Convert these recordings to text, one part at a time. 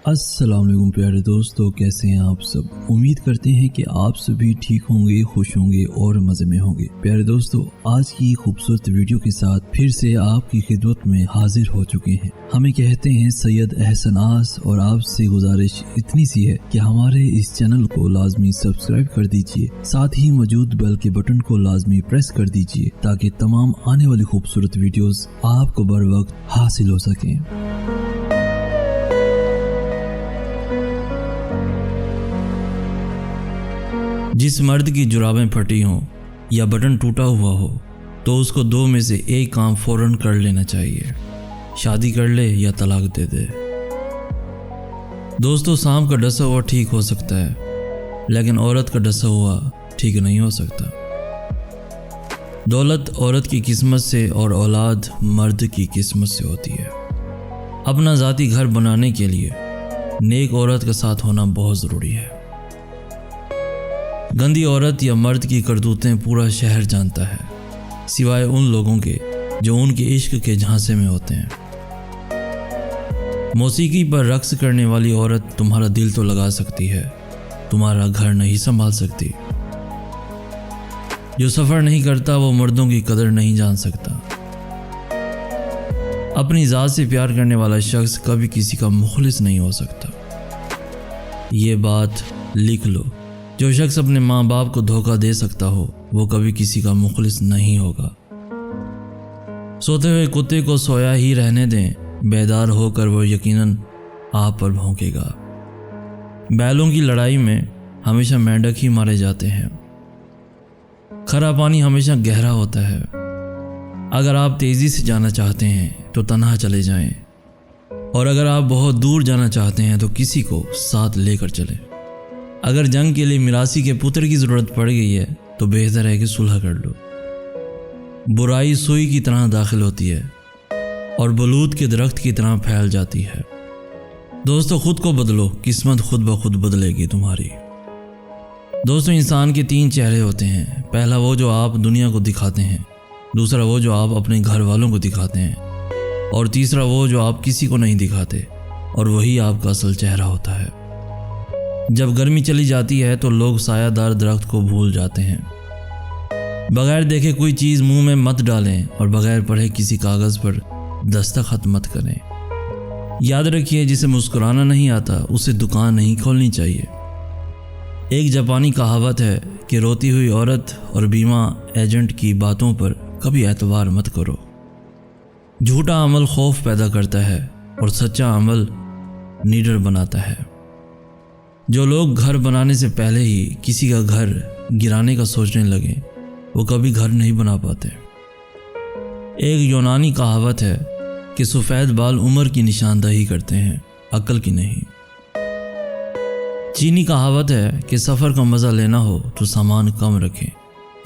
अस्सलाम वालेकुम प्यारे दोस्तों, कैसे हैं आप सब। उम्मीद करते हैं कि आप सभी ठीक होंगे, खुश होंगे और मज़े में होंगे। प्यारे दोस्तों, आज की खूबसूरत वीडियो के साथ फिर से आपकी खिदमत में हाजिर हो चुके हैं। हमें कहते हैं सैयद अहसन आस, और आपसे गुजारिश इतनी सी है कि हमारे इस चैनल को लाजमी सब्सक्राइब कर दीजिए, साथ ही मौजूद बेल के बटन को लाजमी प्रेस कर दीजिए ताकि तमाम आने वाली खूबसूरत वीडियोस आपको बर वक्त हासिल हो सकें। जिस मर्द की जुराबें फटी हों या बटन टूटा हुआ हो तो उसको दो में से एक काम फौरन कर लेना चाहिए, शादी कर ले या तलाक दे दे। दोस्तों, सांप का डसा हुआ ठीक हो सकता है, लेकिन औरत का डसा हुआ ठीक नहीं हो सकता। दौलत औरत की किस्मत से और औलाद मर्द की किस्मत से होती है। अपना ज़ाती घर बनाने के लिए नेक औरत का साथ होना बहुत ज़रूरी है। गंदी औरत या मर्द की करतूतें पूरा शहर जानता है, सिवाय उन लोगों के जो उनके इश्क के झांसे में होते हैं। मौसीकी पर रक्स करने वाली औरत तुम्हारा दिल तो लगा सकती है, तुम्हारा घर नहीं संभाल सकती। जो सफ़र नहीं करता वो मर्दों की कदर नहीं जान सकता। अपनी ज़ात से प्यार करने वाला शख्स कभी किसी का मुखलिस नहीं हो सकता। ये बात लिख लो, जो शख्स अपने माँ बाप को धोखा दे सकता हो वो कभी किसी का मुखलिस नहीं होगा। सोते हुए कुत्ते को सोया ही रहने दें, बेदार होकर वो यकीनन आप पर भौंकेगा। बैलों की लड़ाई में हमेशा मेंढक ही मारे जाते हैं। खरा पानी हमेशा गहरा होता है। अगर आप तेज़ी से जाना चाहते हैं तो तन्हा चले जाएं, और अगर आप बहुत दूर जाना चाहते हैं तो किसी को साथ लेकर चलें। अगर जंग के लिए मिरासी के पुत्र की ज़रूरत पड़ गई है तो बेहतर है कि सुलह कर लो। बुराई सुई की तरह दाखिल होती है और बलूत के दरख्त की तरह फैल जाती है। दोस्तों, खुद को बदलो, किस्मत खुद ब खुद बदलेगी तुम्हारी। दोस्तों, इंसान के 3 चेहरे होते हैं। पहला वो जो आप दुनिया को दिखाते हैं, दूसरा वो जो आप अपने घर वालों को दिखाते हैं, और तीसरा वो जो आप किसी को नहीं दिखाते, और वही आपका असल चेहरा होता है। जब गर्मी चली जाती है तो लोग सायादार दरख्त को भूल जाते हैं। बगैर देखे कोई चीज़ मुंह में मत डालें और बगैर पढ़े किसी कागज़ पर दस्तखत मत करें। याद रखिए, जिसे मुस्कुराना नहीं आता उसे दुकान नहीं खोलनी चाहिए। एक जापानी कहावत है कि रोती हुई औरत और बीमा एजेंट की बातों पर कभी एतबार मत करो। झूठा अमल खौफ पैदा करता है और सच्चा अमल निडर बनाता है। जो लोग घर बनाने से पहले ही किसी का घर गिराने का सोचने लगे वो कभी घर नहीं बना पाते। एक यूनानी कहावत है कि सफ़ेद बाल उम्र की निशानदही करते हैं, अक्ल की नहीं। चीनी कहावत है कि सफ़र का मज़ा लेना हो तो सामान कम रखें,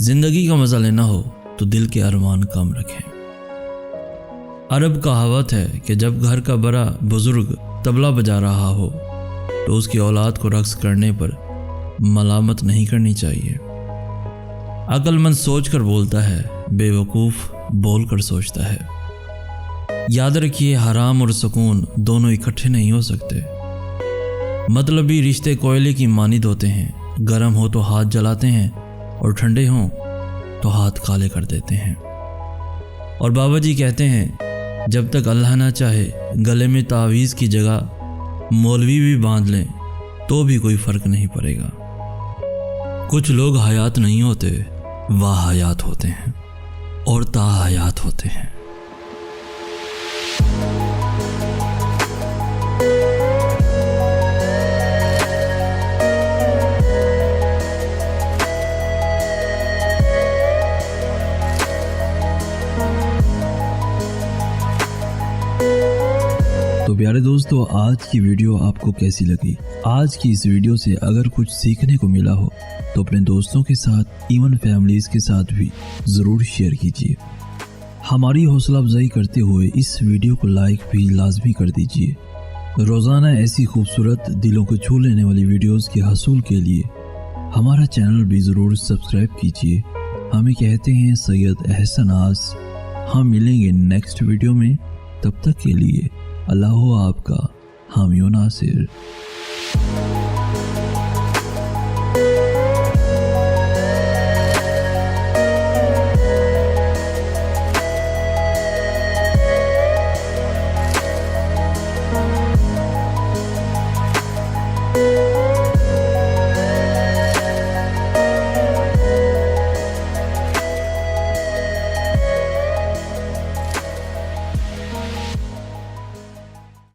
ज़िंदगी का मज़ा लेना हो तो दिल के अरमान कम रखें। अरब कहावत है कि जब घर का बड़ा बुजुर्ग तबला बजा रहा हो तो उसकी औलाद को रक्स करने पर मलामत नहीं करनी चाहिए। अक्लमंद सोच कर बोलता है, बेवकूफ़ बोल कर सोचता है। याद रखिए, हराम और सुकून दोनों इकट्ठे नहीं हो सकते। मतलबी रिश्ते कोयले की मानिद होते हैं, गर्म हो तो हाथ जलाते हैं और ठंडे हों तो हाथ काले कर देते हैं। और बाबा जी कहते हैं, जब तक अल्लाह ना चाहे गले में तावीज़ की जगह मौलवी भी बांध लें तो भी कोई फ़र्क नहीं पड़ेगा। कुछ लोग हयात नहीं होते, वाह हयात होते हैं और ताहयात होते हैं। तो प्यारे दोस्तों, आज की वीडियो आपको कैसी लगी? आज की इस वीडियो से अगर कुछ सीखने को मिला हो तो अपने दोस्तों के साथ, इवन फैमिलीज के साथ भी ज़रूर शेयर कीजिए। हमारी हौसला अफजाई करते हुए इस वीडियो को लाइक भी लाजमी कर दीजिए। रोज़ाना ऐसी खूबसूरत दिलों को छू लेने वाली वीडियोस के हसूल के लिए हमारा चैनल भी ज़रूर सब्सक्राइब कीजिए हमें कहते हैं सैयद एहसनास। हम मिलेंगे नेक्स्ट वीडियो में, तब तक के लिए अल्लाह आपका हामी नासिर।